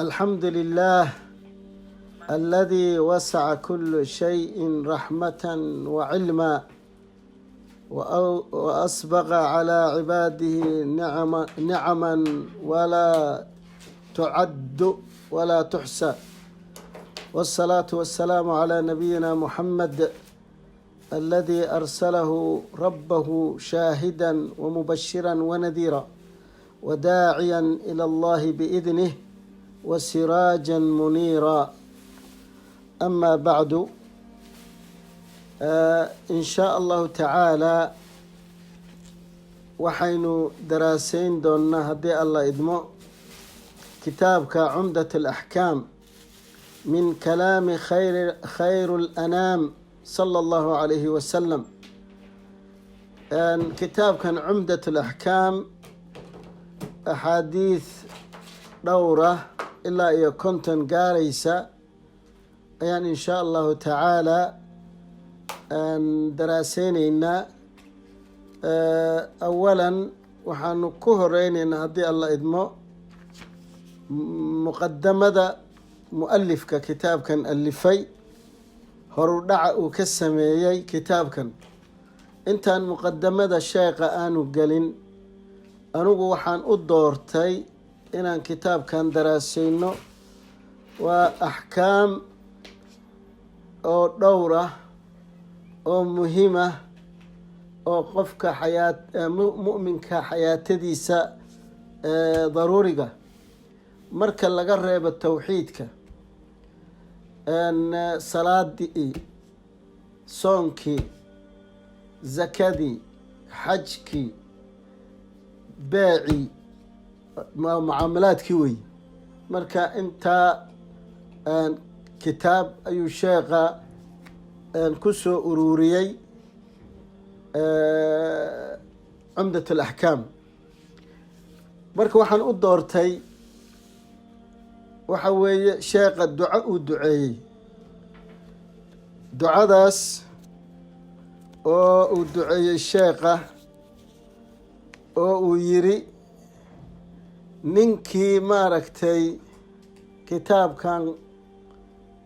الحمد لله الذي وسع كل شيء رحمة وعلما وأسبغ على عباده نعما ولا تعد ولا تحصى، والصلاة والسلام على نبينا محمد الذي أرسله ربه شاهدا ومبشرا ونذيرا وداعيا إلى الله بإذنه وسراجا منيرا. أما بعد، إن شاء الله تعالى waxaynu daraasayn doonnaa haddii alla idmo kitaabka cumdat alaxkaam min kalaami khayru alanaam sala allahu calayhi wasalam. kitaabkan cumdat alaxkaam axaadiid dhowra ilaa iyo 50 gaaraysa ayaan in shaa allahu tacaala daraasaynaynaa. awalan waxaanu ku horeynaynaa haddii alla idmo muqadamada mu-alifka kitaabkan alifay horudhaca uu ka sameeyey kitaabkan. intaan muqadamada sheekha aanu gelin, anigu waxaan u doortay inaan kitaabkan daraasayno. waa axkaam oo dhowr ah oo muhiim ah oo qofka mu'minka xayaatadiisa daruuriga marka laga reebo towxiidka, salaadii, soonkii, zakadii, xajkii, beecii, mucaamalaadkii wey. marka intaa kitaab ayuu sheekha ku soo ururiyey cumdat alaxkaam. marka waxaan u doortay waxa weeye sheekha duco uu duceeyey. ducadaas oo uu duceeyey sheekha oo uu yiri ninkii maaragtay kitaabkan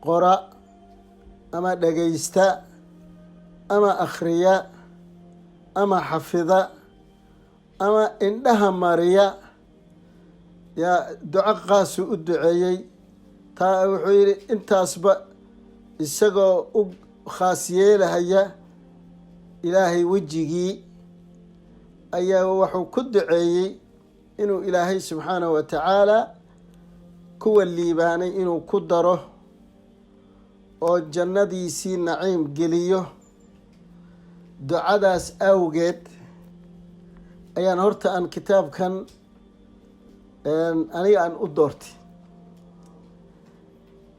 qora ama dhagaysta ama akhriya ama xafida ama indhaha mariya, yaa duco qaasuu u duceeyey. taa wuxuu yidhi intaasba isagoo u khaas yeelahaya ilaahay wejigii ayaa wuxuu ku duceeyey inuu ilaahay subxaanahu wa tacaala kuwa liibaanay inuu ku daro oo jannadiisii naciim geliyo. ducadaas awgeed ayaan horta aan kitaabkan aniga aan u doortay.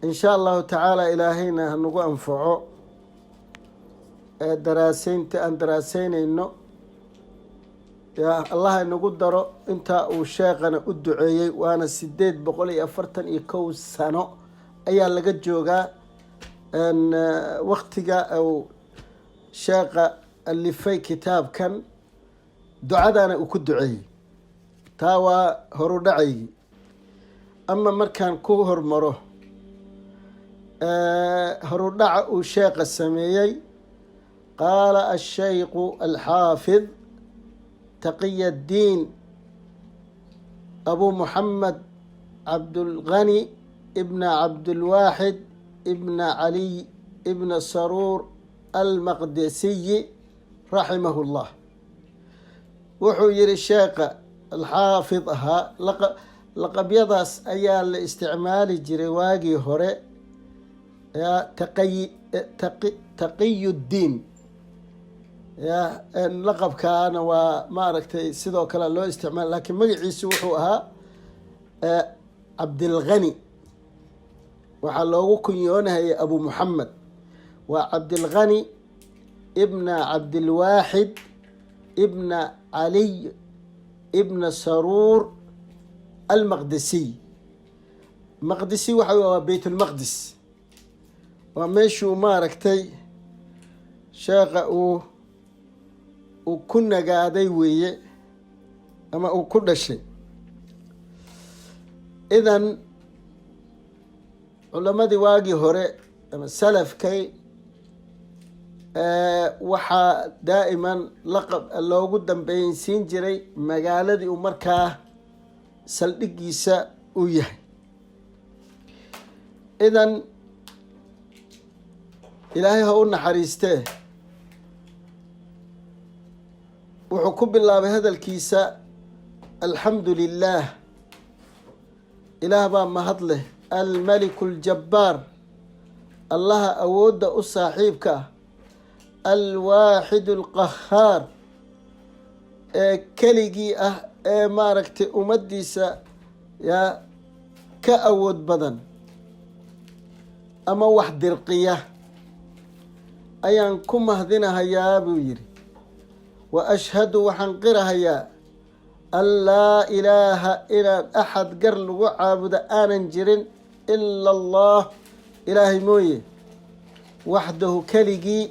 in shaa allahu tacaala ilaahayna hanagu anfaco daraasaynta aan daraasaynayno. yaa allah inagu daro intaa uu sheekhana u duceeyey. waana 841 sano ayaa laga joogaa waktiga uu sheekha alifay kitaabkan, ducadana uu ku duceeyey. taa waa horudhacaygii. ama markaan ku hormaro horudhaca uu sheekha sameeyey, qaala ashaykhu alxaafid taqiy addiin abu muxamed cabdulgani ibna cabdulwaaxid ibna caliy ibna saruur almaqdisiyi raximahu llah. wuxuu yihi sheekha alxaafid ahaa, laqabyadaas ayaa la isticmaali jiray waagii hore. taqiyuddiin laqabkaana waa maaragtay sidoo kale loo isticmaala, laakiin magaciisu wuxuu ahaa cabdilgani. waxaa loogu kunyoonahayay abu muxamed. waa cabdilgani ibna cabdilwaaxid ibna caliy ibna saruur almaqdisiy. maqdisi waa beytulmaqdis. waa meeshuu maaragtay sheekha uu ku nagaaday weeye ama uu ku dhashay. idan culamadii waagii hore ama salafkay waxaa daa'iman laqab loogu dambeynsiin jiray magaaladii uu markaa saldhigiisa u yahay. idan ilaahay ha u naxariistee wuxuu ku bilaabay hadalkiisa alxamdu lilaah, ilaah baa mahad leh, almaliku aljabbaar, allaha awoodda u saaxiibka ah, alwaaxidu alqahaar, ee keligii ah ee maaragtay ummaddiisa yaa ka awood badan ama wax dirqiya ayaan ku mahdinahayaa buu yidhi. wa ashhadu waxaan qirahayaa an laa ilaaha inaan axad gar lagu caabudo aanan jirin ila allah, ilaahay mooye, waxdahu keligii,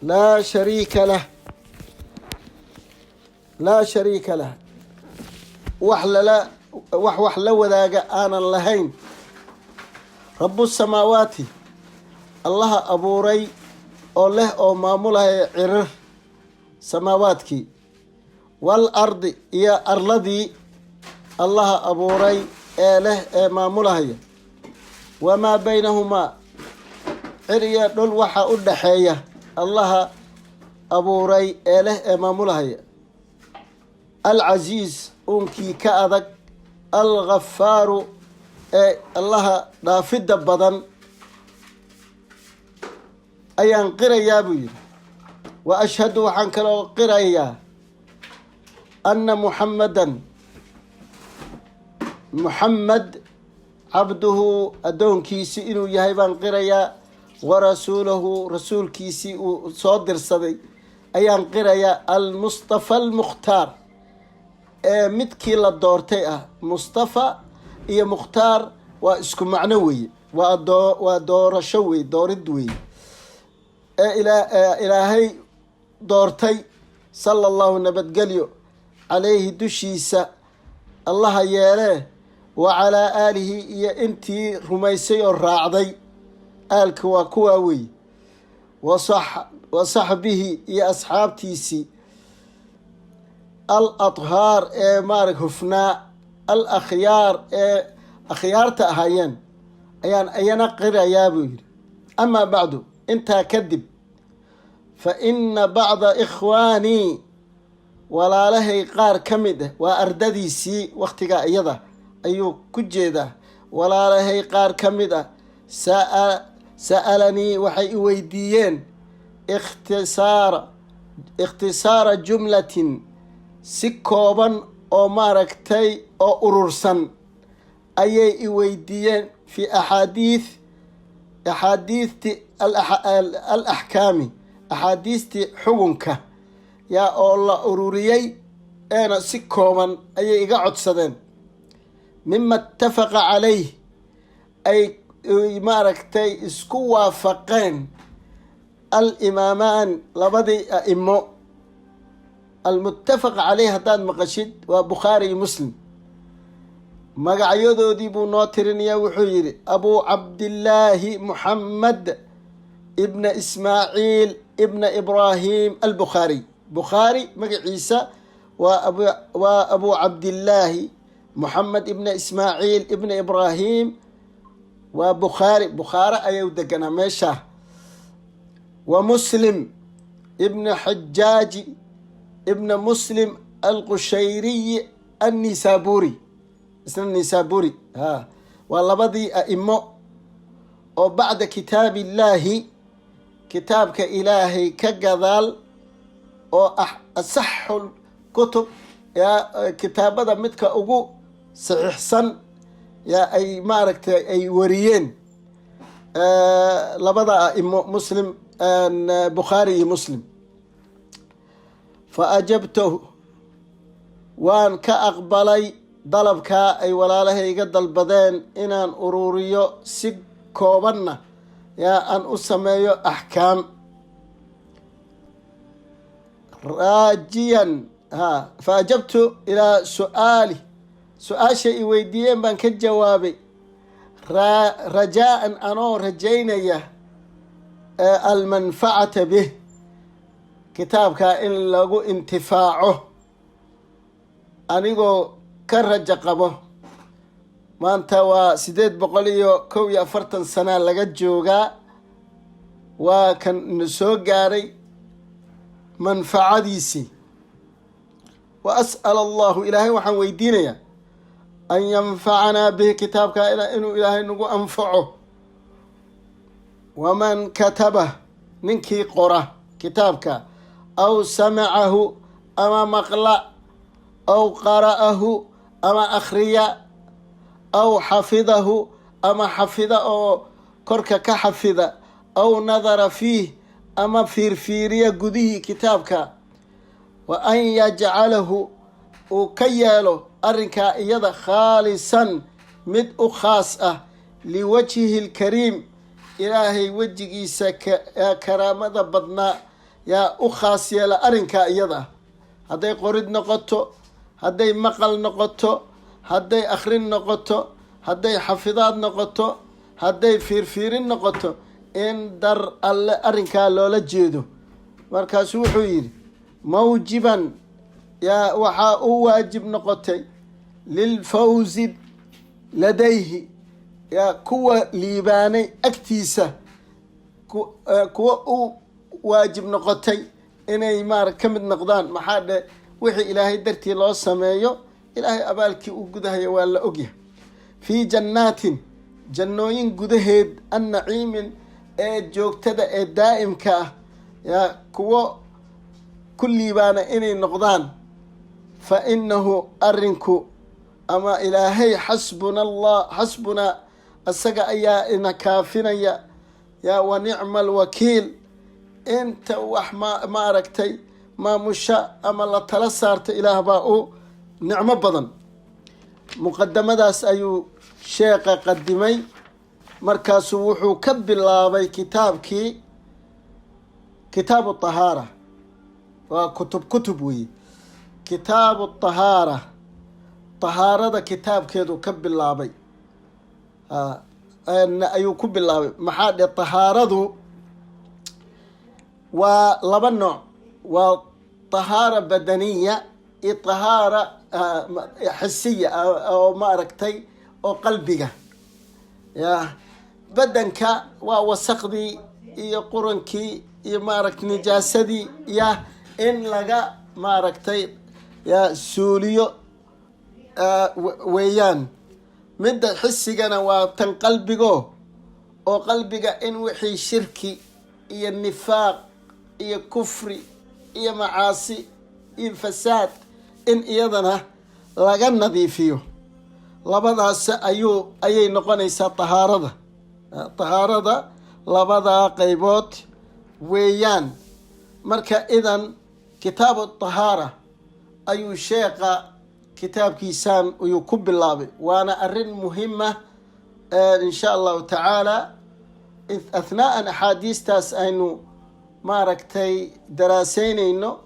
laa shariika lah, laa shariika lah, wax la wadaaga aanan lahayn. rabu samaawaati, allaha abuuray oo leh oo maamulaya cirir samaawaadkii, wal ardi iyo arladii, allaha abuuray ee leh ee maamulahaya, wamaa baynahumaa, cir iyo dhul waxa u dhaxeeya, allaha abuuray ee leh ee maamulahaya, alcasiiz, uunkii ka adag, alghafaaru, ee allaha dhaafidda badan ayaan qirayaa buu yidhi. wa ashhadu waxaan kaloo qirayaa anna muxammadan, muxammed cabduhu addoonkiisii inuu yahay baan qirayaa, wa rasuulahu rasuulkiisii uu soo dirsaday ayaan qirayaa, almustafa almukhtaar, ee midkii la doortay ah. mustafa iyo mukhtaar waa isku macno weeye, waa doorasho weye, doorid weeye, ee ilaahay doortay, sala allahu nabadgelyo calayhi dushiisa allaha yeelee, wa calaa aalihi iyo intii rumaysay oo raacday, aalka waa kuwaa weeye, wa saxbihi iyo asxaabtiisii, al adhaar ee maarag hufnaa, al akhyaar ee akhyaarta ahaayeen ayaan ayana qirayaa buu yidhi. amaa bacdu, intaa kadib, fa ina bacda ikhwaanii, walaalahay qaar ka mid ah, waa ardadiisii wakhtigaa iyada ayuu ku jeedaa, walaalahay qaar ka mid ah, sa'alanii waxay i weydiiyeen ikhtisaara jumlatin, si kooban oo maaragtay oo urursan ayay i weydiiyeen fi axaadiisti alaxkaami, axaadiistii xugunka yaa oo la ururiyey eena si kooban ayay iga codsadeen, mima ittafaqa calayh, ay maaragtay isku waafaqeen alimaamaan, labadii a'imo. almuttafaq caleyh haddaad maqashid waa bukhaari iyo muslim. magacyadoodii buu noo tirinayaa, wuxuu yidhi abuu cabdillaahi muxamed ibna ismaaciil ibna ibraahim albukhaariy. bukhaari magaciisa waa abuu cabdillaahi muxamed ibna ismaaciil ibna ibraahim, waa bukhaare ayuu deganaa meeshaa. wa muslim ibna xajaaji ibna muslim alqushayriy annisaaburi, isna nisaaburi, waa labadii a'imo oo bacda kitaabi illaahi, kitaabka ilaahay ka gadaal oo asaxu kutub, kitaabada midka ugu saxiixsan yaa ay maaragtay ay wariyeen labada a'imo, muslim, bukhaari iyo muslim. fa ajabtahu, waan ka aqbalay dalabkaa ay walaalahayga dalbadeen inaan ururiyo si koobanna yaa aan u sameeyo axkaam. raajiyan fa ajabtu ilaa su-aashay i weydiiyeen baan ka jawaabay, rajaa'an anoo rajaynaya almanfacata bih kitaabkaa in lagu intifaaco anigoo ka rajo qabo. maanta waa 841 sana laga joogaa, waa kan ina soo gaaray manfacadiisii. wa as'al allahu, ilaahay waxaan weydiinayaa an yanfacanaa bihi kitaabkaa inuu ilaahay nagu anfaco. waman kataba, ninkii qora kitaabka, aw samacahu ama maqla, aw qara'ahu ama akhriya, aw xafidahu ama xafida oo korka ka xafida, aw nadara fiih ama fiirfiiriya gudihii kitaabka, wa an yajcalahu uu ka yeelo arrinkaa iyada khaalisan mid u khaas ah liwajhihi lkariim, ilaahay wejigiisa karaamada badnaa yaa u khaas yeela arrinkaa iyada ah. hadday qorid noqoto, hadday maqal noqoto, hadday akhrin noqoto, hadday xafidaad noqoto, hadday fiirfiirin noqoto, in dar alle arrinkaa loola jeedo. markaasu wuxuu yidhi mawjiban, yaa waxaa u waajib noqotay lilfawzi ladayhi, yaa kuwa liibaanay agtiisa kuwa u waajib noqotay inay ka mid noqdaan. maxaa dhe wixii ilaahay dartii loo sameeyo ilaahay abaalkii u gudahaya waa la ogyahay. fii jannaatin, jannooyin gudaheed, annaciimin ee joogtada ee daa'imka ah, yaa kuwo ku liibaana inay noqdaan. fa inahu arrinku ama ilaahay xasbunaa asaga ayaa ina kaafinaya, yaa wa nicma alwakiil, inta wax maaragtay maamusha ama la tala saarta ilaah baa u nicmo badan. muqadamadaas ayuu sheekha qadimay. markaasuu wuxuu ka bilaabay kitaabu tahaara. waa kutub weeye. kitaabu tahaara, tahaarada kitaabkeedu ka bilaabay ayuu ku bilaabay. maxaa dhe tahaaradu waa laba nooc, waa tahaara badaniya iyo tahaara xisiya oo maaragtay oo qalbiga. ya badanka waa wasaqdii iyo qurankii iyo maaragtay nijaasadii ya in laga maaragtay ya suuliyo weeyaan. midda xisigana waa tan qalbigo, oo qalbiga in wixii shirki iyo nifaaq iyo kufri iyo macaasi iyo fasaad in iyadana laga nadiifiyo. labadaas ayay noqonaysaa tahaarada. tahaarada labadaa qaybood weeyaan. marka idan kitaabu tahaara ayuu sheekha kitaabkiisaan ayuu ku bilaabay. waana arrin muhima insha allahu tacaala. athnaan axaadiistaas aynu maaragtay daraaseynayno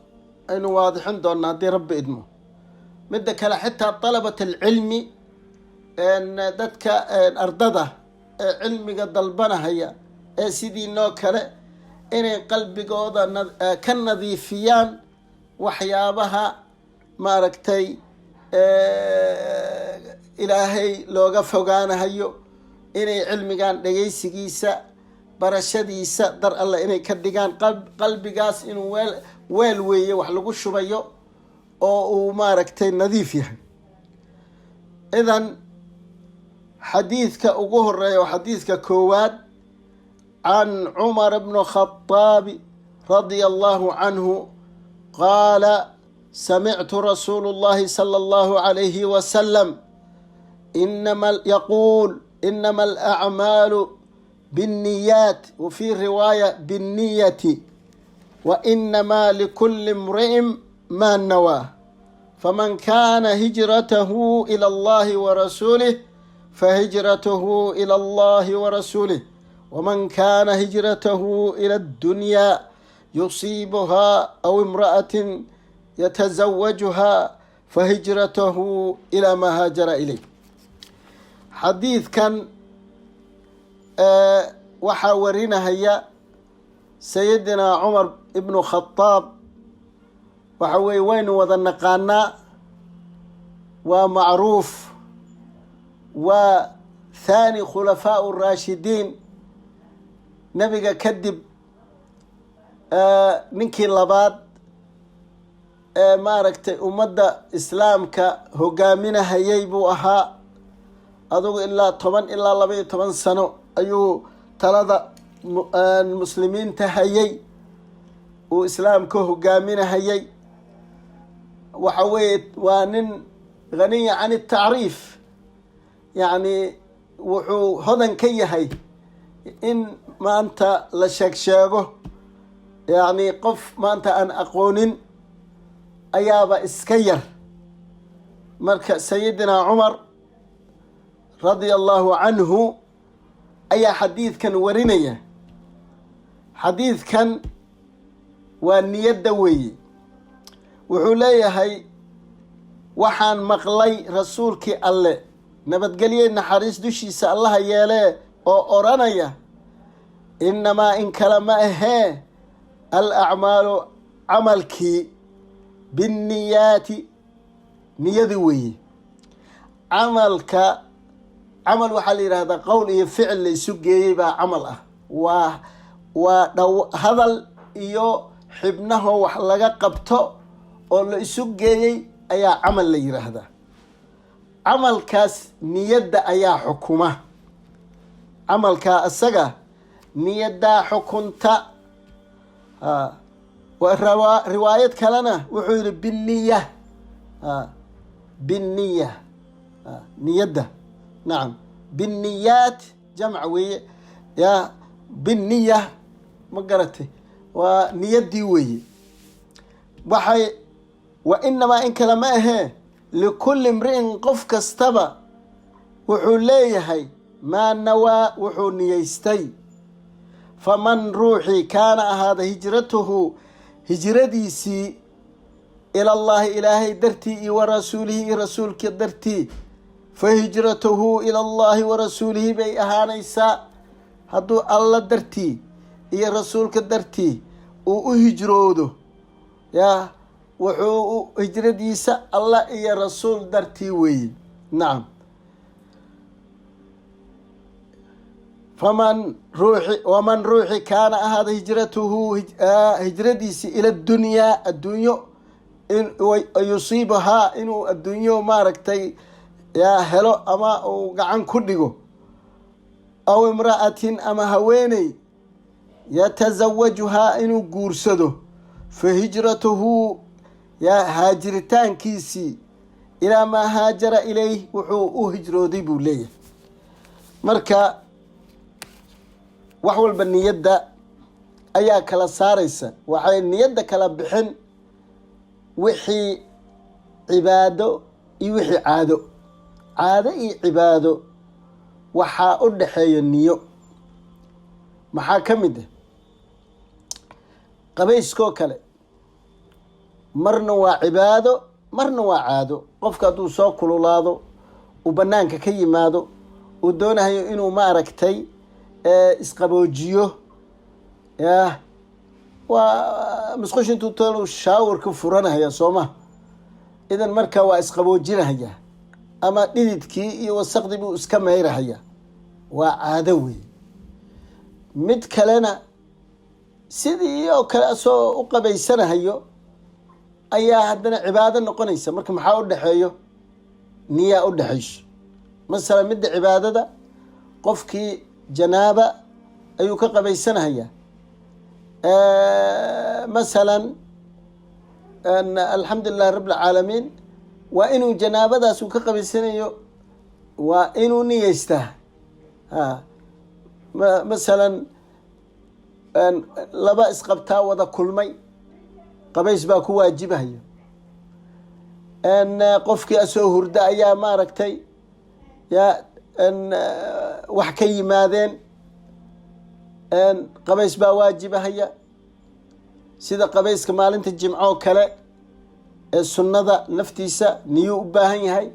aynu waadixin doonaa haddii rabbi idmo. midda kale xitaa dalabat alcilmi, dadka ardada ee cilmiga dalbanahaya ee sidii noo kale inay qalbigooda ka nadiifiyaan waxyaabaha maaragtay ilaahay looga fogaanahayo, inay cilmigan dhegaysigiisa barashadiisa dar alle inay ka dhigaan. qalbigaas inuu weel weeye wax lagu shubayo oo uu maaragtay nadiif yahay. idan xadiidka ugu horeeya waa xadiidka koowaad. can cumar bni khadaabi radia allahu canhu qaala samictu rasuulu llahi sala allahu calayhi wasalam yaquul inama alacmaalu بالنيات وفي رواية بالنية وإنما لكل امرئ ما نوى فمن كان هجرته إلى الله ورسوله فهجرته إلى الله ورسوله ومن كان هجرته إلى الدنيا يصيبها أو امرأة يتزوجها فهجرته إلى ما هاجر إليه. حديث كان waxaa warinahaya sayidina cumar ibnu khadaab. waxa weeye waynu wada naqaanaa, waa macruuf, waa thaani khulafaau raashidiin, nebiga kadib ninkii labaad ee maaragtay ummadda islaamka hogaaminahayay buu ahaa. adugu ilaa 10 ilaa 12 sano ayuu talada muslimiinta hayay, uu islaamka hogaaminahayay. waxa weeye waa nin ghaniya can atacriif, yacni wuxuu hodan ka yahay in maanta la sheego, yacni qof maanta aan aqoonin ayaaba iska yar. marka sayidina cumar radia allahu canhu ayaa xadiidkan warinaya. xadiidkan waa niyadda weeye. wuxuu leeyahay, waxaan maqlay rasuulkii alle, nabadgelye naxariis dushiisa allaha yeelee, oo odhanaya, innamaa in kale ma ahee alacmaalu camalkii binniyaati, niyadi weeye. camal waxaa la yidhaahdaa qowl iyo ficil la isu geeyey baa camal ah. waa hadal iyo xibnahoo wax laga qabto oo la isu geeyey ayaa camal la yidhaahdaa. camalkaas niyadda ayaa xukuma. camalkaa isaga niyaddaa xukunta. riwaayad kalena wuxuu yidhi binniya, binniya, niyadda. nacam, binniyaat jamc weeye, ya binniya, ma garatay, waa niyaddii weeye. wa inamaa in kale ma ahee likulli imri'in qof kastaba wuxuu leeyahay maa nawaa, wuxuu niyeystay. faman ruuxii kaana ahaada hijratuhu, hijradiisii ila allahi ilaahay dartii iyo wa rasuulihi iyo rasuulka dartii, fa hijratuhu ila allahi wa rasuulihi bay ahaanaysaa. hadduu alla dartii iyo rasuulka dartii uu u hijroodo, yaa wuxuu hijradiisa allah iyo rasuul dartii weeye. nacam, waman ruuxi kaana ahaada hijratuhu, hijradiisi ila dunyaa, addunyo yusiibuhaa, inuu addunyo maaragtay yaa helo ama uu gacan ku dhigo, aw imra'atin ama haweeney yatazawajuhaa, inuu guursado, fa hijratuhu, yaa haajiritaankiisii ilaa maa haajara ilayh, wuxuu u hijrooday buu leeyahay. marka wax walba niyadda ayaa kala saaraysa. waxay niyadda kala bixin wixii cibaado iyo wixii caado. caado iyo cibaado waxaa u dhaxeeya niyo. maxaa ka mid ah qabayskoo kale, marna waa cibaado, marna waa caado. qofka hadduu soo kululaado, uu bannaanka ka yimaado, uu doonahayo inuu maaragtay isqaboojiyo, ya waa musqush intuu toolu shaawarka furanahaya sooma. idan markaa waa isqaboojinahaya, ama dhididkii iyo wasaqdii buu iska mayrahaya. waa caado wey. mid kalena sidii oo kale asoo u qabaysanahayo ayaa haddana cibaado noqonaysa. marka maxaa u dhexeeyo? niyaa u dhexayso. masalan midda cibaadada, qofkii janaaba ayuu ka qabaysanahayaa. masalan alxamdu lilahi rabb alcaalamiin, waa inuu janaabadaas uu ka qabaysanayo, waa inuu niyeystaa. masalan laba isqabtaa wada kulmay, qabays baa ku waajibahayo. qofkii asoo hurda ayaa maaragtay yaa wax ka yimaadeen, qabays baa waajibahaya. sida qabayska maalinta jimcoo kale ee sunnada naftiisa niyuu u baahan yahay,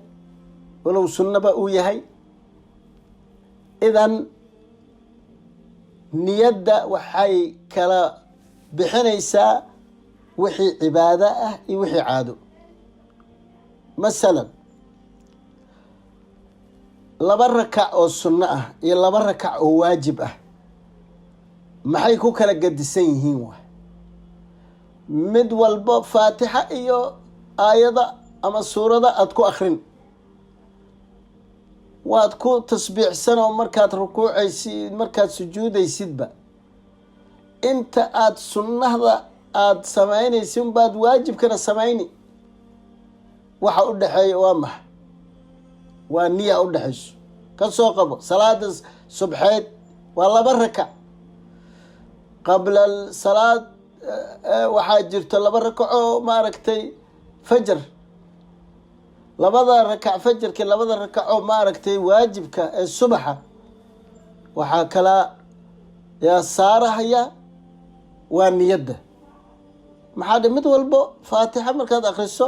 walow sunnaba uu yahay. idan niyadda waxay kala bixinaysaa wixii cibaado ah iyo wixii caado. masalan 2 rakac oo sunno ah iyo 2 rakac oo waajib ah maxay ku kala gadisan yihiin? waa mid walba faatixa iyo aayada ama suurada aad ku akhrin, waad ku tasbiixsan oo markaad rukuucaysid markaad sujuudaysidba inta aad sunnada aad samaynaysid baad waajibkana samayni. waxa u dhaxeeya waa maxay? waa niya u dhaxayso. ka soo qabo salaada subxeed waa 2 rakac qabla salaad, waxaa jirto 2 rakac oo maaragtay fajr, 2 rakac fajrka 2 rakac oo maaragtay waajibka ee subaxa. waxaa kala yaa saarahaya waa niyadda. maxaa mid walbo faatixa markaad akhriso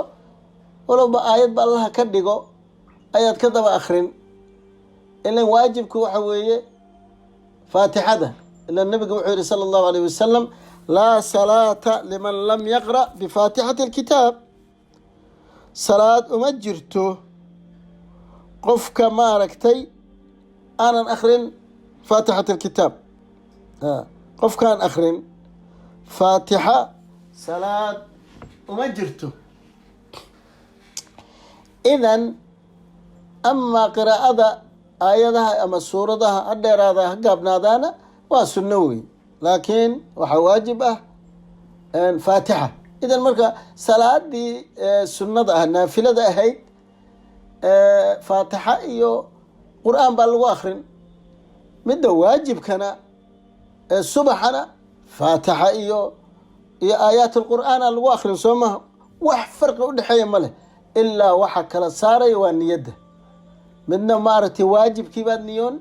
walba aayad ba Allah ka dhigo ayaad ka daba akhrin. ilan waajibku waxa weeye faatixada. ilan nabiga wuxuu yiri sallallahu alayhi wasallam laa salaata liman lam yaqra bifaatixati alkitaab. salaad uma jirto qofka maaragtay aanan akhrin faatixat alkitaab. qofkaan akhrin faatixa salaad uma jirto. idan ama qiraa'ada aayadaha ama suuradaha ha dheeraada ha gaabnaadaana waa sunno wey, laakiin waxaa waajib ah faatixa. idan marka salaadii sunnada ah naafilada ahayd faatixa iyo qur'aan baa lagu akhrin. midda waajibkana subaxana faatixa iyo aayaat alqur'aana lagu akhrin. soo maha wax farqi u dhexeeya ma leh, ilaa waxa kala saaraya waa niyadda. midna maaragtay waajibkii baad niyoon,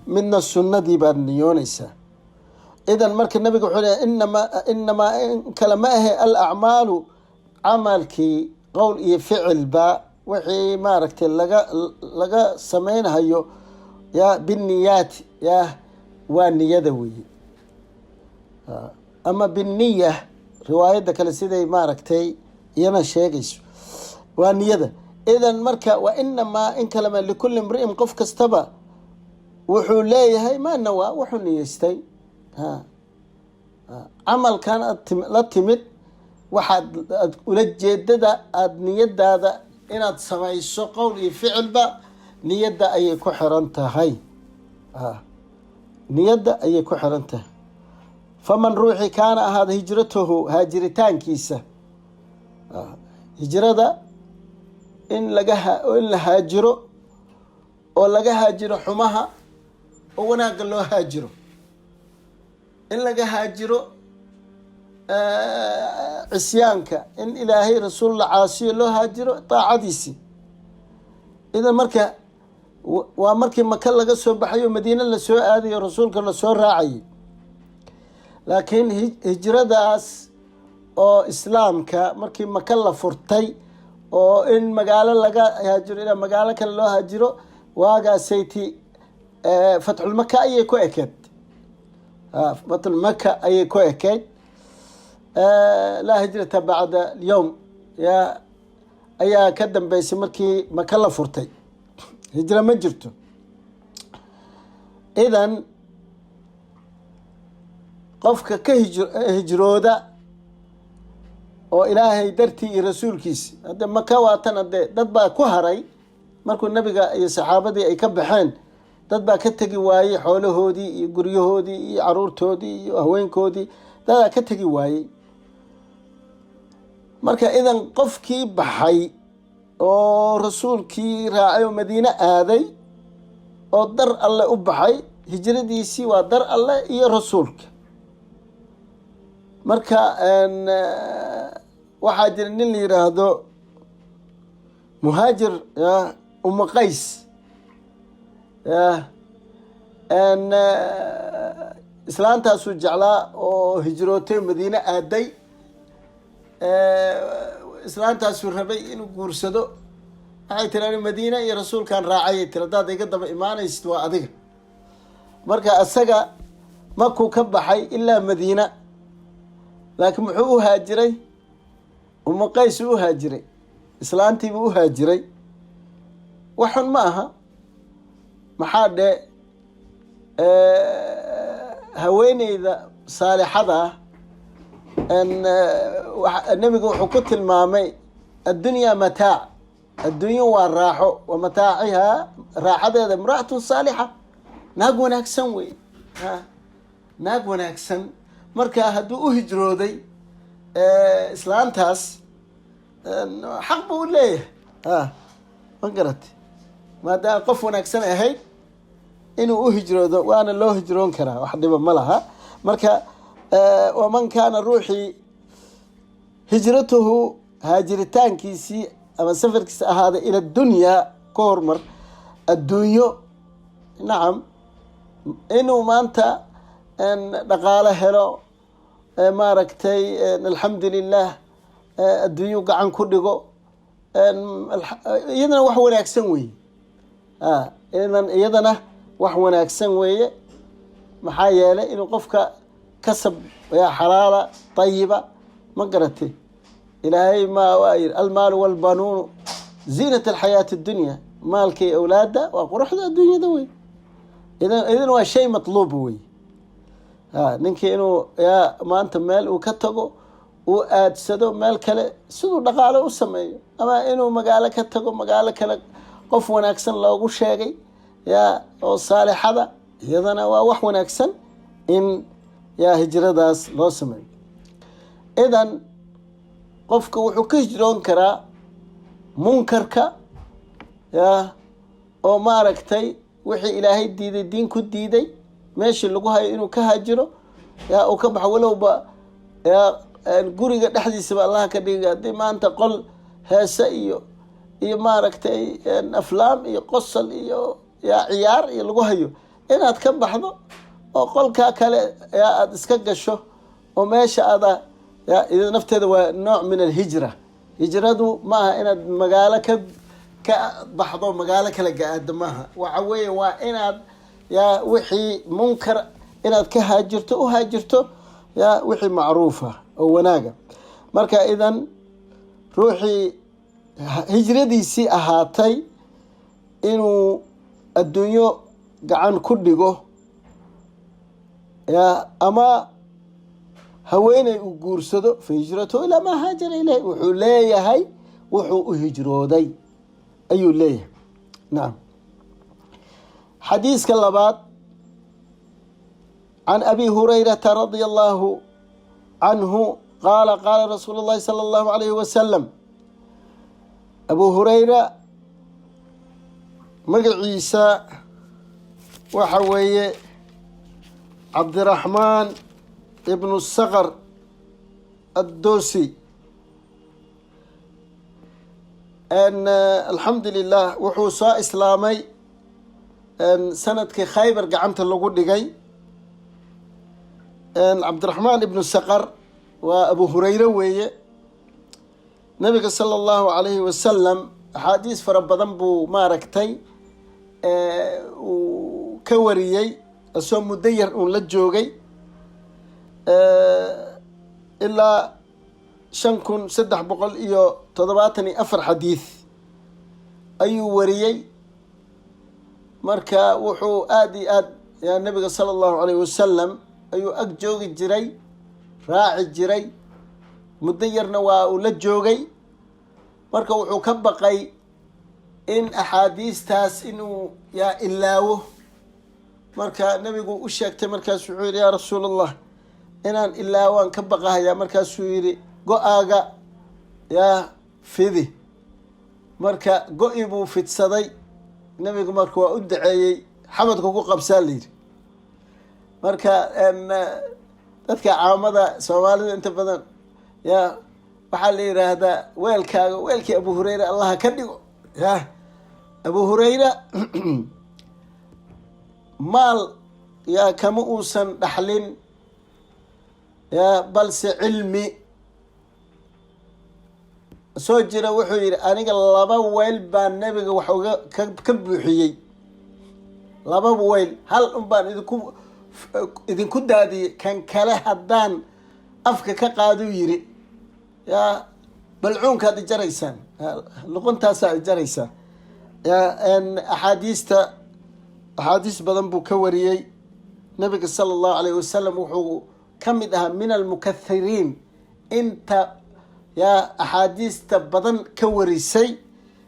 midna sunnadii baad niyoonaysaa. idan marka nabiga wuxuu leeyahay inamaa kala ma ahe alacmaalu camalkii qowl iyo ficilba wixii maaragtay laga sameynhayo yaa biniyaati yaa waa niyada weeye, ama biniya riwaayadda kale siday maaragtay iyana sheegayso waa niyada. idan marka waa inamaa in kalema likulli imri'in qof kastaba wuxuu leeyahay ma nawaa wuxuu niyeystay. camalkan aad la timid waxaad ula jeedada aada niyadaada inaad samayso qowl iyo ficilba niyadda ayay ku xiran tahay. niyadda ayay ku xiran tahay. faman ruuxi kaana ahaada hijratuhu haajiritaankiisa, hijrada in la haajiro oo laga haajiro xumaha oo wanaagga loo haajiro, in laga haajiro cisyaanka, in ilaahay rasuul la caasiyo loo haajiro daacadiisii. idan marka waa markii maka laga soo baxayo madiine lasoo aadayo rasuulka lasoo raacayay. laakiin hijradaas oo islaamka markii maka la furtay oo in magaalo laga haajiro ilaa magaalo kale loo haajiro waagaasayti fatxulmaka ayay ku ekeed. fatxulmaka ayay ku ekeyd. laa hijrata bacda alyowm ayaa ka dambeysay markii maka la furtay. hijro ma jirto. idan qofka ka hijrooda oo ilaahay dartii iyo rasuulkiisi, hadde maka waatan hadde dad baa ku haray markuu nabiga iyo saxaabadii ay ka baxeen. dad baa ka tegi waayey xoolahoodii iyo guryahoodii iyo caruurtoodii iyo haweenkoodii, dadaa ka tegi waayey. marka idan qofkii baxay oo rasuulkii raacay oo madiine aaday oo dar alle u baxay, hijradiisii waa dar alle iyo rasuulka. marka waxaa jira nin la yiraahdo muhaajir umu qays islaantaasuu jeclaa oo hijrootay madiine aaday. islaantaasuu rabay inuu guursado. waxay tiri madiine iyo rasuulkaan raacayay tiri, haddaad iga daba imaanaysid waa adiga. marka isaga makuu ka baxay ilaa madiina, laakiin muxuu u haajiray? umu qays u haajiray, islaantiibuu u haajiray. waxun ma aha. maxaa dhe haweeneyda saalixada ah nebigu wuxuu ku tilmaamay addunyaa mataac, adduunyo waa raaxo, wa mataacihaa raaxadeeda imra'atun saalixa, naag wanaagsan wey. naag wanaagsan. marka hadduu u hijrooday islaantaas xaq buu u leeyahay. ma garate, maadaama qof wanaagsan ahayd inuu u hijroodo, waana loo hijroon karaa, wax dhiba ma laha. marka waman kaana ruuxii hijratuhu haajiritaankiisii ama safarkiisa ahaada ila dunyaa ka hormar adduunyo, nacam, inuu maanta dhaqaalo helo, maaragtay alxamdu lilah, adduunyo gacan ku dhigo, iyadana wax wanaagsan weeye. iyadana wax wanaagsan weeye. maxaa yeelay inuu qofka kasab xalaala tayiba, ma garate, ilaahay ma waa yiri almaalu walbanuunu ziinat alxayaati addunya, maalkay awlaada waa quruxda adduunyada wey. idan waa shay matluub wey. ninkii inuu maanta meel uu ka tago, uu aadsado meel kale siduu dhaqaalo u sameeyo, ama inuu magaalo ka tago magaalo kale qof wanaagsan loogu sheegay oo saalixada, iyadana waa wax wanaagsan in hijradaas loo sameeyo. idan qofka wuxuu ka hijroon karaa munkarka oo maaragtay wixii ilaahay diiday, diin ku diiday, meeshii lagu hayo inuu ka haajiro, uu ka baxo. walowba guriga dhexdiisaba allaha ka dhigay, haddii maanta qol heese iyo maaragtay aflaam iyo qosol iyo ciyaar iyo lagu hayo, inaad ka baxdo oo qolkaa kale aad iska gasho, oo meesha aada nafteeda waa nooc min alhijra. hijradu maaha inaad magaalo ka baxdo magaalo kale ga-aado, maaha. waxa weeye waa inaad wixii munkar inaad ka haajirto, u haajirto wixii macruufa oo wanaaga. marka idan ruuxii hijradiisii ahaatay inuu adduunyo gacan ku dhigo, ama haweeney uu guursado, fa hijratu ilaa maa haajara ilayh, wuxuu leeyahay wuxuu u hijrooday ayuu leeyahay. nacam. xadiiska labaad, can abi hurayrata radia allahu canhu qaala qaala rasuulu llahi sala allahu alayhi wasalam. abu hurayra magaciisa waxa weeye cabdiraxmaan ibnu saqar addoosi. alxamdu lilah, wuxuu soo islaamay sanadkii khaybar gacanta lagu dhigay. cabdiraxmaan ibnu saqar waa abu hurayre weeye. nabiga sala allahu alayhi wasalam axaadiis fara badan buu maaragtay uu ka wariyey, asoo muddo yar uun la joogay, ilaa 5374 xadiis ayuu wariyey. marka wuxuu aada iyo aad nabiga sala allahu alayhi wasalam ayuu ag joogi jiray, raaci jiray, muddo yarna waa uu la joogay. marka wuxuu ka baqay in axaadiistaas inuu ilaawo. marka nabigu u sheegtay, markaasuu wuxuu yidhi yaa rasuul allah, inaan ilaawaan ka baqahayaa. markaasuu yidhi go-aaga fidi. marka go-i buu fidsaday. nabigu marka waa u daceeyey, xabadka ku qabsaa layidhi. marka dadka caamada soomaalida inta badan waxaa la yidhaahdaa weelkaaga weelkii abu hurayra allaha ka dhigo. abu hurayra maal kama uusan dhaxlin, balse cilmi soo jira. wuxuu yidhi aniga 2 weyl baan nabiga wax uga ka buuxiyey. 2 weyl, hal un baan idinku idinku daadiyey kan kale haddaan afka ka qaaduu yiri yaa balcuunkaad ijaraysaan, luquntaasaa ijaraysaan. axaadiis badan buu ka wariyey nabiga sala allahu alayh wasalam. wuxuu ka mid ahaa min almukathiriin inta yaa axaadiista badan ka warisay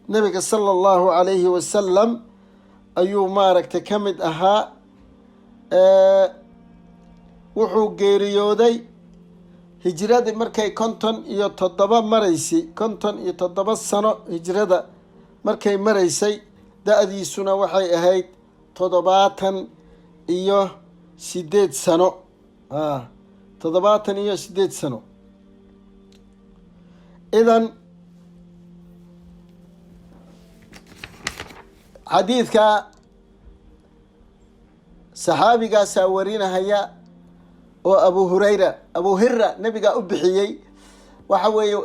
nabiga sala allahu alayhi wasalam ayuu maaragtay ka mid ahaa. wuxuu geeriyooday hijradii markay 57 maraysay, 57 sano hijrada markay maraysay, da-diisuna waxay ahayd 78 sano. 78 sano. idan xadiidka saxaabigaasaa warinahaya oo abu hira nabigaa u bixiyey. waxa weeye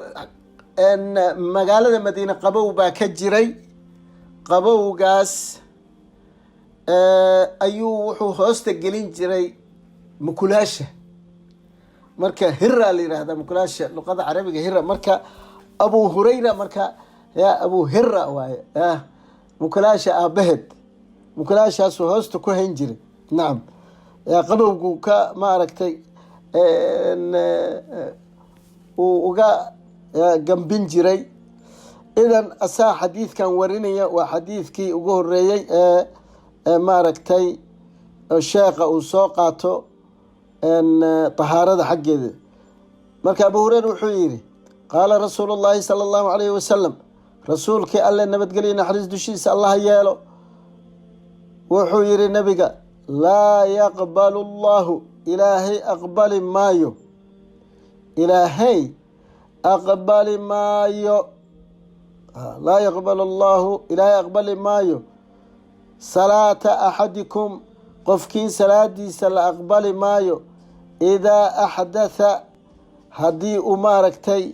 magaalada madiine qabow baa ka jiray. qabowgaas ayuu wuxuu hoosta gelin jiray mukulaasha. marka hira la yidhaahdaa mukulaasha luqada carabiga hira. marka abu hurayra marka yaa abu hira waaye mukulaasha aabaheed. mukulaashaasuu hoosta ku hayn jiray. nacam qabowgu ka maaragtay uu uga gambin jiray. idan asaa xadiidkan warinaya waa xadiidkii ugu horeeyey ee maaragtay sheekha uu soo qaato tahaarada xaggeeda. marka abu hureyra wuxuu yidhi qaala rasuulu llaahi sala allahu alayhi wasalam, rasuulkii alle nabadgelya naxariis dushiisa allaha yeelo wuxuu yidhi nabiga, laa yaqbalu allahu ilaahay aqbali maayo, ilaahay aqbali maayo, laa yaqbalu allahu ilaahay aqbali maayo salaata axadikum qofkii salaadiisa la aqbali maayo idaa axdatha haddii uu maaragtay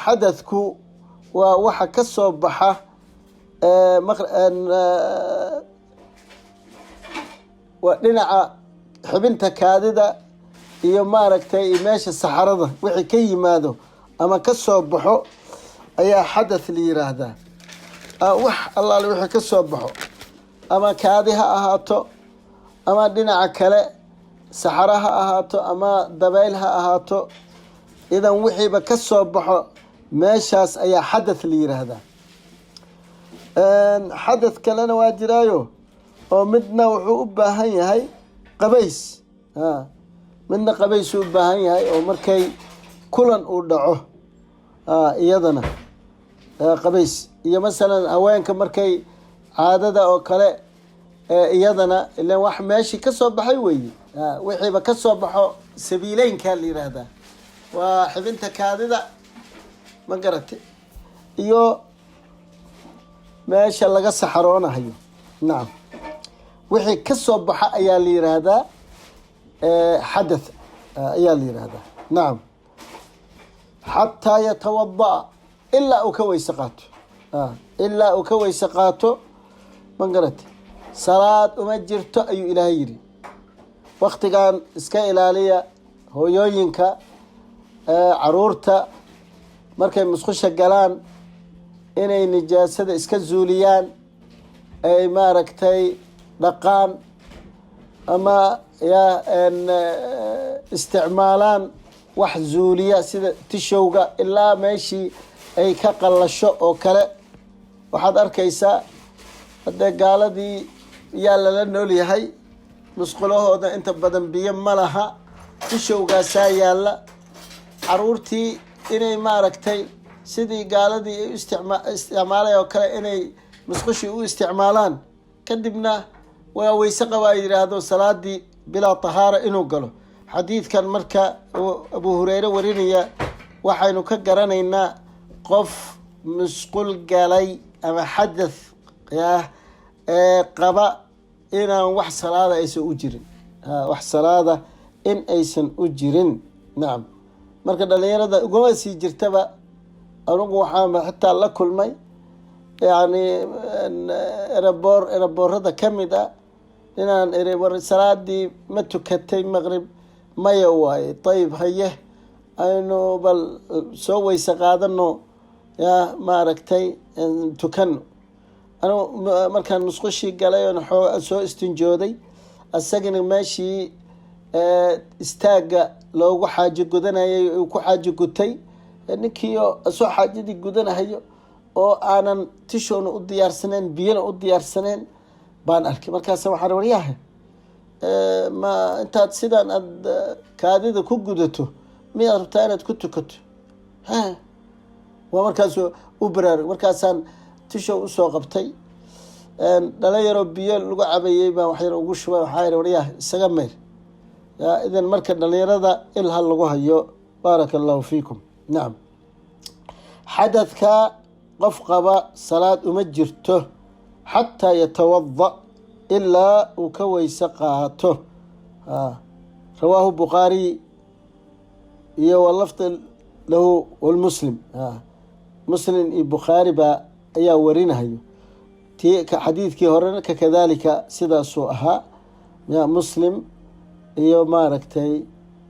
xadadku waa waxa ka soo baxa waa dhinaca xibinta kaadida iyo maaragtay meesha saxarada wixii ka yimaado ama ka soo baxo ayaa xadath la yiraahdaa. wax allaale wixii ka soo baxo ama kaadi ha ahaato ama dhinaca kale saxara ha ahaato ama dabayl ha ahaato, idan wixiiba ka soo baxo meeshaas ayaa xadath la yiraahdaa. xadath kalena waa jiraayo oo midna wuxuu u baahan yahay qabays. midna qabaysuu u baahan yahay oo markay kulan uu dhaco iyadana qabays. iyo masalan haweenka markay caadada oo kale iyadana ilaan wax meeshii ka soo baxay weeye. wixiiba ka soo baxo sabiileynkaa la yiraahdaa. waa xibinta kaadida ma garatay iyo meesha laga saxaroonahayo. nacam wixii ka soo baxa ayaa la yiraahdaa xadath ayaa la yiraahdaa. nacam xataa yatawada'a ilaa uu ka weyse qaato. ilaa uu ka weyse qaato ma garatay salaad uma jirto ayuu ilaahay yidhi. waktigan iska ilaaliya hooyooyinka caruurta markay musqusha galaan inay nijaasada iska zuuliyaan, ay maaragtay dhaqaan ama isticmaalaan wax zuuliya sida tishowga ilaa meeshii ay ka qallasho oo kale. waxaad arkaysaa haddee gaaladii yaa lala nool yahay, musqulahooda inta badan biyo ma laha, tishowgaasaa yaalla. caruurtii inay maaragtay sidii gaaladii ay isticmaalay oo kale inay musqushii u isticmaalaan, kadibna waa weyse qabaa yidhaahdo salaadii bilaa tahaara inuu galo. xadiidkan marka abu hureyre warinaya waxaynu ka garanaynaa qof musqul galay ama xadath qaba inaan wax salaada aysan u jirin. wax salaada in aysan u jirin. nacam marka dhalinyarada ugama sii jirtaba. anugu waxaan xitaa la kulmay yani eraboorada ka mid a inaan iri war salaadii ma tukatay maqrib maya waaye ayib haye aynu bal soo weyse qaadano yaa maaragtay tukano anigu markaan musqushii galay oon soo istinjooday asagana meeshii istaagga loogu xaajo gudanayay uu ku xaajo gutay ninkiioo soo xaajadii gudanahayo oo aanan tishoona u diyaarsaneen biyana u diyaarsaneen baan arkay. markaasa waxaan waryahay ma intaad sidaan aada kaadida ku gudato miyaad rabtaa inaad ku tukato? waa markaasu u baraarug. markaasaan tisho usoo qabtay dhalinyaroo biyo lagu cabayey baan waxyar ugu shubay. waxaa waryahay isaga meyr yaa idan marka dhalinyarada ilha lagu hayo. baaraka allahu fiikum. nacam, xadadka qof qaba salaad uma jirto xataa yatawada ilaa uu ka weyse qaato. rawaahu bukhaari iyo walafdi lahu walmuslim. muslim iyo bukhaari baa ayaa warinahayo. xadiidkii horena kakadalika sidaasuu ahaa. muslim iyo maaragtay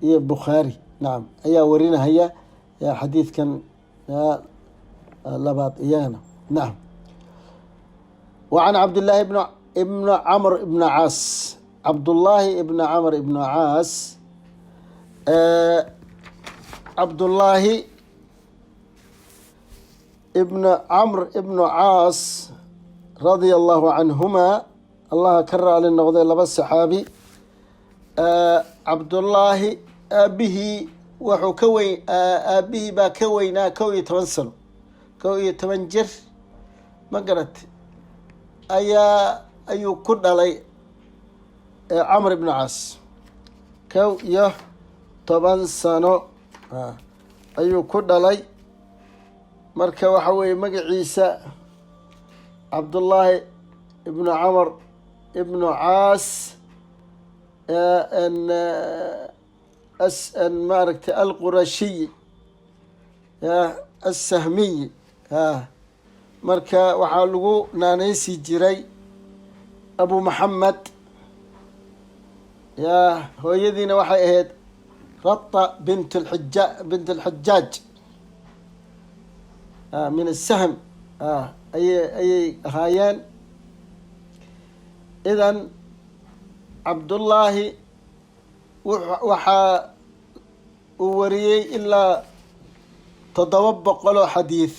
iyo bukhaari nacam ayaa warinahaya xadiidkan labaad iyagana. nacam. وعن عبد الله ابن عمرو بن عاص. عبد الله ابن عمرو بن عاص عبد الله ابن عمرو ابن عاص رضي الله عنهما الله كرر على النقضي لبا الصحابي. عبد الله أبيه وحو كوي أبيه با كوينا كوي تمنسل كوي تمنجر ما قرأت ayuu ku dhalay camr ibn caas 11 sano ayuu ku dhalay. marka waxa weeye magaciisa cabdullaahi ibnu camr ibnu caas maaragtay alqurashiy assahmiy. marka waxaa lagu naaneysi jiray abu maxamed. hooyadiina waxay ahayd rata bint alxajaaj min asahm ayay ahaayeen. idan cabdullaahi waxaa uu wariyey ilaa 700 xadiid.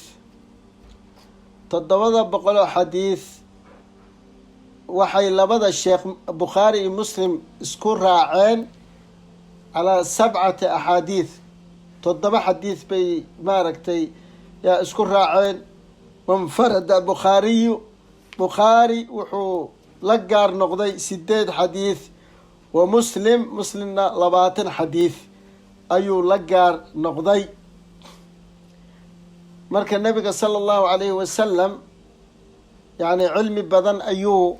700 xadiid waxay labada sheekh bukhaari iyo muslim isku raaceen calaa 7 axaadiid. 7 xadiid bay maaragtay yaa isku raaceen. wanfarada bukhaariyu bukhaari wuxuu la gaar noqday 8 xadiid wa muslimna 20 xadiid ayuu la gaar noqday. marka nabiga sala allahu calayhi wasalam yacni cilmi badan ayuu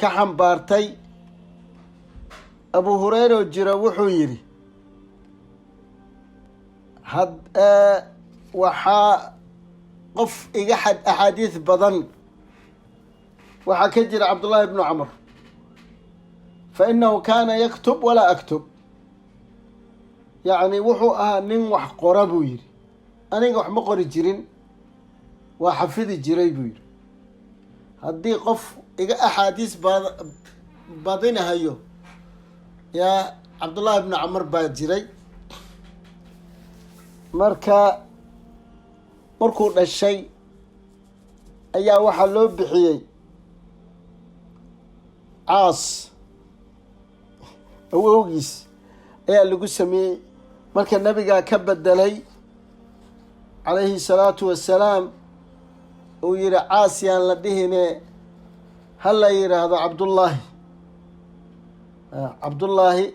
ka xambaartay. abu hureyra oo jira wuxuu yidhi waxaa qof iga axaadiis badan waxaa ka jira cabdullaahi ibnu camr fa inahu kaana yaktub walaa aktub. yacni wuxuu ahaa nin wax qora buu yidhi, aniga wax ma qori jirin, waa xafidi jiray buu yidhi. haddii qof iga axaadiis badinahayo yaa cabdullaahi ibnu camr baa jiray. markuu dhashay ayaa waxaa loo bixiyey caas, awowgiis ayaa lagu sameeyey. marka nabigaa ka bedelay calayhi salaatu wassalaam uu yihi caas yaan la dhihine ha la yidhaahdo cabdullaahi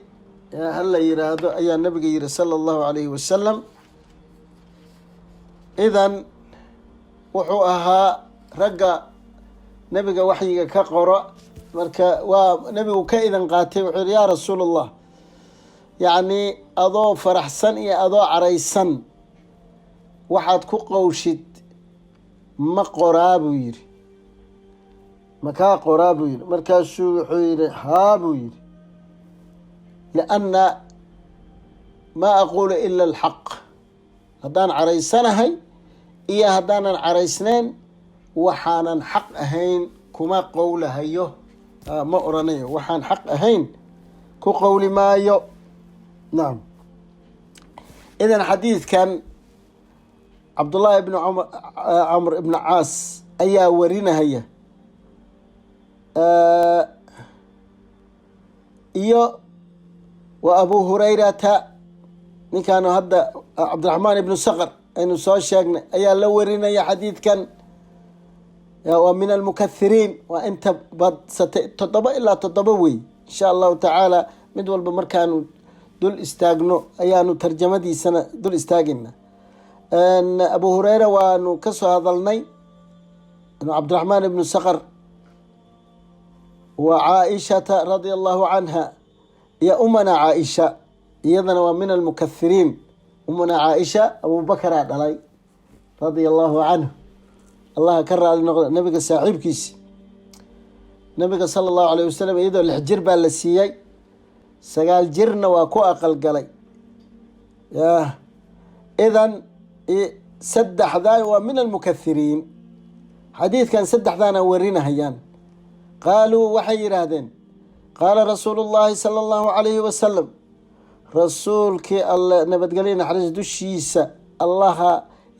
ha la yidhaahdo ayaa nabiga yihi sala allahu calayhi wasalam. idan wuxuu ahaa ragga nabiga waxyiga ka qoro. marka waa nabigu ka idan qaatay. wuxuu yihi yaa rasuul allah, yacni adoo faraxsan iyo adoo caraysan waxaad ku qowshid ma qoraa buu yidhi. makaa qoraa buu yidhi. markaasuu wuxuu yidhi haa buu yidhi, lianna maa aquulu ila alxaq, haddaan caraysanahay iyo haddaanan caraysnayn waxaanan xaq ahayn kuma qowlahayo, ma oranayo waxaan xaq ahayn ku qowli maayo. nacam, idan xadiidkan cabdullaahi ibnu camr ibnu caas ayaa warinahaya, iyo wa abu hurayrata ninkaanu hadda cabdiraxmaan ibnu saqr aynu soo sheegnay ayaa la warinaya xadiidkan. waa min almukahiriin, waa inta badsatay 7 ilaa 7 wey. insha allahu tacaala mid walba markaanu dul istaagno ayaanu tarjamadiisana dul istaagayna. abu hureyra waanu ka soo hadalnay, cabdiraxmaan ibnu saqr wa caaishata radia allahu canha, iyo umana caaisha, iyadana waa min almukahiriin. umana caaisha abubakaraa dhalay radia allahu canhu, allaha ka raali noqda, nabiga saaxiibkiisi. nabiga sala allahu alayh wasalam iyadoo 6 jir baa la siiyey, 9 jirna waa ku aqal galay. idan 3 waa min almukahiriin. xadiidkan 3 warinahayaan. qaaluu waxay yidhaahdeen qaala rasuulu llaahi sala allahu calayhi wasalam, rasuulkii alle nabadgelyo naxariis dushiisa allaha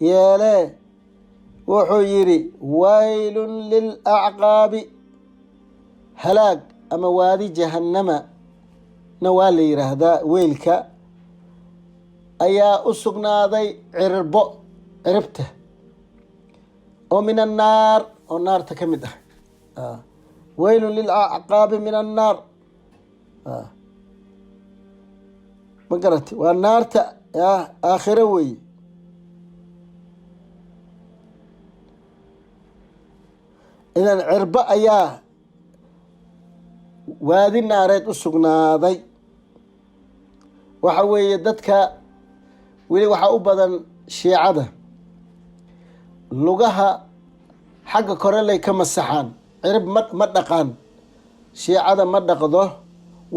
yeelee wuxuu yidhi, waylun lilacqaabi, halaag ama waadi jahannama na waa la yidhaahdaa weylka, ayaa u sugnaaday ciribta oo min annaar, oo naarta ka mid ah. waylun lilacqaabi min annaar, ma garati, waa naarta aakhiro weeye. idan cirbo ayaa waadi naareed u sugnaaday. waxa weeye dadka weli waxaa u badan shiicada, lugaha xagga koreley ka masaxaan, cirib ma dhaqaan. shiicada ma dhaqdo,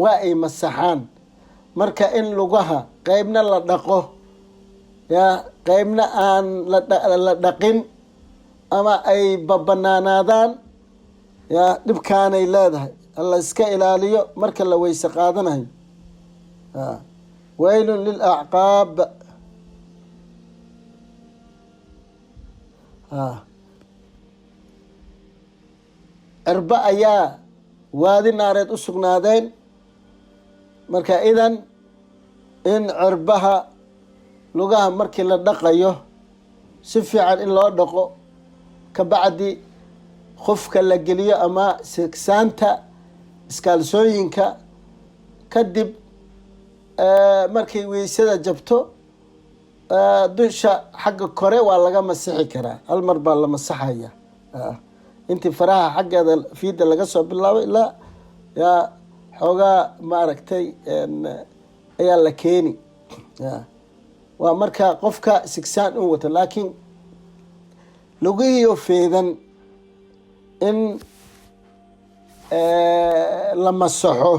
waa ay masaxaan. marka in lugaha qeybna la dhaqo, qeybna aan la dhaqin, ama ay babanaanaadaan, dhibkaanay leedahay. alla iska ilaaliyo marka la weyse qaadanayo. waylun lilacqaab. cirbo ayaa waadi naareed u sugnaadeen. marka idan in cirbaha lugaha markii la dhaqayo si fiican in loo dhaqo, kabacdi qofka la geliyo ama sigsaanta iskaalsooyinka, kadib markay weysada jabto dusha xagga kore waa laga masixi karaa. hal mar baa la masaxaya, intii faraha xaggeeda fiida laga soo bilaabo ilaa xoogaa maaragtay ayaa la keeni. waa marka qofka sigsaan u wato. laakiin lugihiyo feedan in la masaxo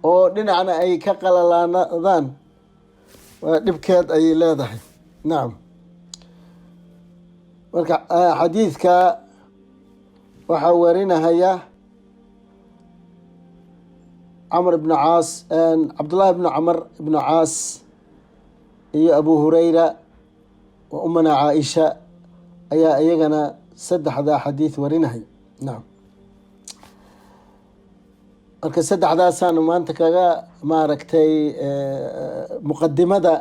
oo dhinacna ay ka qalalaanadaan, waa dhibkeed ayay leedahay. nacam, marka xadiidka waxaa warinahaya camr ibnu caas, cabdullaahi ibnu camr ibnu caas, iyo abu hureyra wa umana caaisha ayaa iyagana 3 xadiid warinahay. nacam, marka 3daasaanu maanta kaga maaragtay muqadimada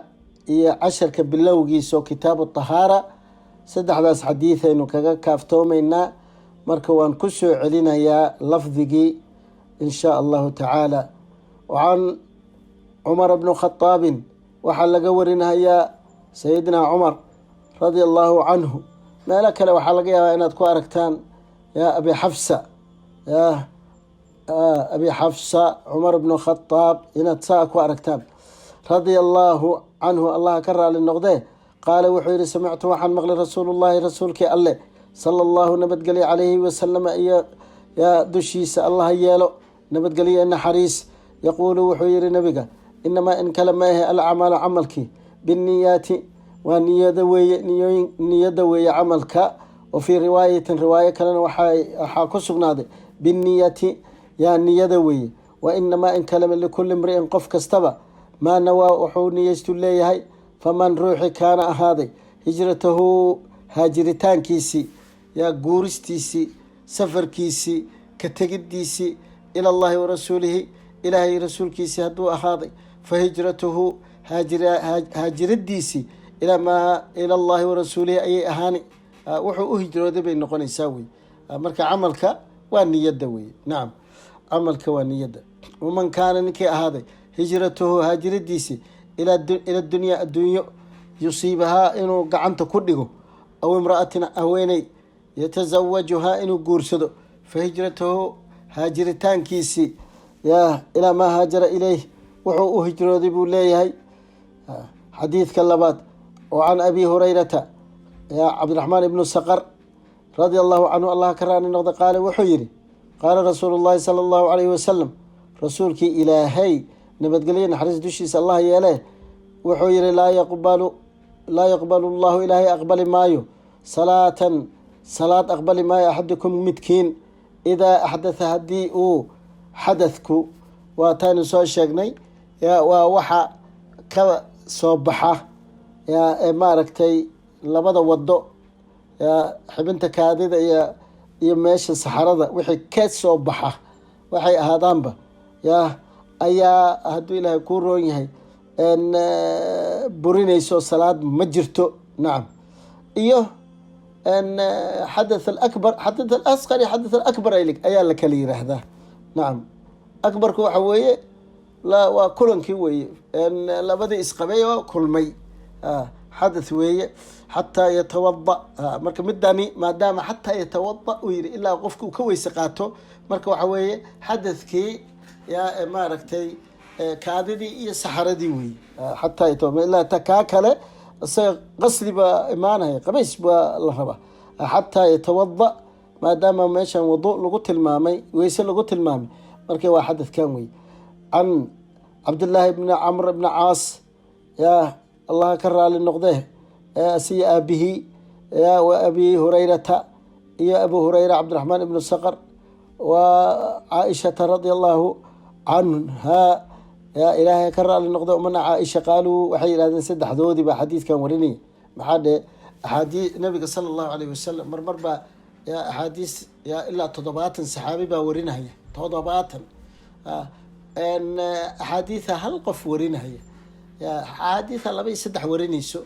iyo casharka bilowgiisa oo kitaabu tahaara. 3daas xadiid aynu kaga kaaftoomeynaa. marka waan ku soo celinayaa lafdigii in shaa allahu tacaala. wacan cumar bnu khadaabin waxaa laga warinahayaa sayidina cumar radia allahu canhu. meelo kale waxaa laga yaabaa inaad ku aragtaan abi xafsa, abi xafsa cumar bnu khadaab, inaad saa ku aragtaan radia allahu canhu, allaha ka raali noqdee. qaala wuxuu yihi, samictu waxaan maqlay rasuulullaahi rasuulkii alle sala allahu nabadgelye calayhi wasalama iyo yaa dushiisa allaha yeelo nabadgelye naxariis. yaquulu wuxuu yihi nabiga inamaa in kale maahe alacmaalu camalkii binniyaati waa niyada weeye camalka. wa fii riwaayatin riwaayo kalena waxaa ku sugnaaday binniyati yaa niyada weeye. wa inamaa in kalema likulli imri'in qof kastaba maa nawaa wuxuu niyeystu leeyahay. faman ruuxi kaana ahaaday hijratahu haajiritaankiisii yaa guuristiisii safarkiisii ka tegidiisii ila allahi warasuulihi ilaahay rasuulkiisii hadduu ahaaday fa hijratuhu haajiradiisii ila allahi warasuulihi ayay ahaani. wuxuu u hijrooday bay noqonaysaa wey. marka camalka waa niyada wey. nacam, camalka waa niyada. waman kaana ninkii ahaaday hijratuhu haajiradiisii ila dunyaa adduunyo yusiibahaa inuu gacanta ku dhigo aw imra'atin haweeney yatazawajuhaa inuu guursado fa hijratuhu haajiritaankiisii yaa ilaa maa haajara ilayh wuxuu u hijrooday buu leeyahay. xadiidka labaad oo can abi hurayrata yaa cabdiraxmaan ibnu saqar radia allahu canhu allah ka raani noqda qaala wuxuu yihi qaala rasuulu llahi sala allahu calayhi wasalam rasuulkii ilaahay nabadgelye naxariis dushiisa allah yeele wuxuu yihi laa yaqbalu llahu ilaahay aqbali maayo salaad aqbali maayo axadukum midkiin idaa axdatha haddii uu xadadku waa taynu soo sheegnay waa waxa ka soo baxa ee maaragtay labada wado xibinta kaadida iyo meesha saxarada wixii ka soo baxa waxay ahaadaanba ayaa hadduu ilaahay kuu roon yahay burinayso salaad ma jirto. nacam, iyo xadath alakbar, xadath alasqar iyo xadath alakbar ayaa la kala yiraahdaa. nacam, akbarku waxa weeye waa kulankii weeye, labadii isqabay oo kulmay xadath weeye. xataa yatawada marka midani maadaama xataa yatawada uu yihi ilaa qofka uu ka weyse qaato, marka waxa weeye xadathkii yaa maaragtay kaadidii iyo saxaradii weeye. xataa yatawada ilaa ta kaa kale isaga qasli baa imaanaya, qabays baa la rabaa. xataa yatawada maadaama meeshan wado lagu tilmaamay, weyse lagu tilmaamay, marka waa xadadkan weeye. can cabdillaahi bni camr bni caas yaa allah ka raali noqdee asiya aabihii wa abi hurayrata iyo abu hurayra cabdiraxmaan ibnu saqar wa caaishata radia allahu canha yaa ilaahay ka raali noqda umana caaisha qaaluu waxay yidhahdeen saddexdoodii baa xadiidkan warinaya. maxaa dhe axaadii nabiga sala allahu alayhi wasalam marmar baa axaadiis ilaa 70 saxaabi baa warinahaya, 70 axaadiisa hal qof warinahaya. axaadiisa 2 iyo 3 warinayso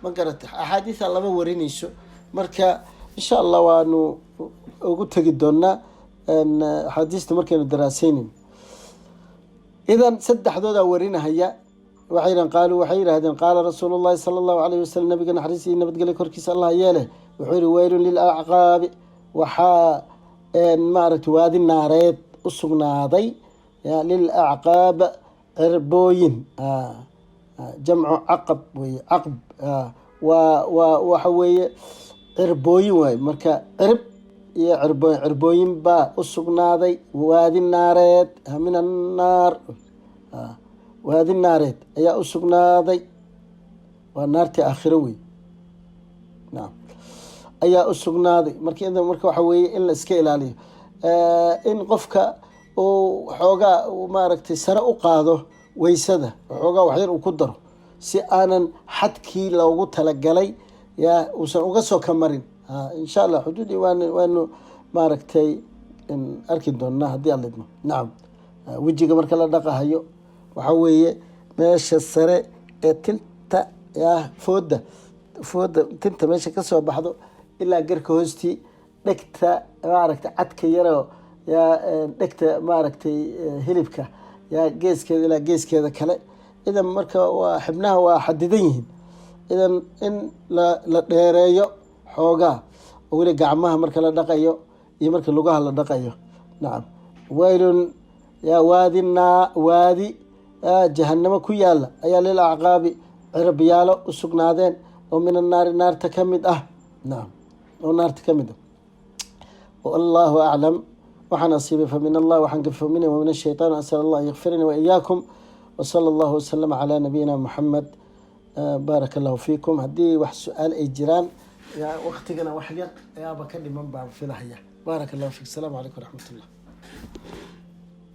ma garata, axaadiisa 2 warinayso. marka insha allah waanu ugu tegi doonaa axaadiista markaynu daraasaynin. idan saddexdoodaa warinahaya. waxay yidhahdeen qaala rasuulu llahi sala allahu alayhi wasalam nabiga naxariis iyo nabadgelyo korkiisa allah yeele wuxuu yihi weylun lilacqaabi waxaa maaragtay waadi naareed u sugnaaday lilacqaab cirbooyin jamcu caqab weye. caqb waxa weeye cirbooyin waaye. marka cirib iyo cirbooyin baa u sugnaaday waadi naareed min annaar, waadi naareed ayaa u sugnaaday, waa naartii aakhiro wey. naam, ayaa u sugnaaday. marka waxa weeye in la iska ilaaliyo, in qofka uu xoogaa maaragtay sare u qaado weysada, xoogaa waxyar uu ku daro si aanan xadkii loogu talagalay uusan uga soo ka marin. insha allah xuduudii waanu maaragtay arki doonaa haddii alla idmo. nacam, wejiga marka la dhaqahayo waxa weeye meesha sare ee tinta fooda tinta meesha kasoo baxdo ilaa garka hoostii, dhegta maaragtay cadka yaroo dhegta maaragtay hilibka geeskeeda ilaa geeskeeda kale. idan marka waa xibnaha waa xadidan yihiin. idan in la dheereeyo xoogaa oo weli gacmaha marka la dhaqayo iyo marka lugaha la dhaqayo. nacam, waylun waadi jahanamo ku yaala ayaa lil acqaabi cirabyaalo u sugnaadeen oo min annaari naarta ka mid ah. nacam, oo naarta ka mid ah. والله أعلم. وحنا نصيبي فمن الله وحنقف مني ومن الشيطان. أسأل الله أن يغفرني وإياكم. وصلى الله وسلم على نبينا محمد. بارك الله فيكم. هدي واحد سؤال أي جيران يا وقتنا وحقق يا بكلي من بعض في لحية. بارك الله فيك. السلام عليكم ورحمة الله.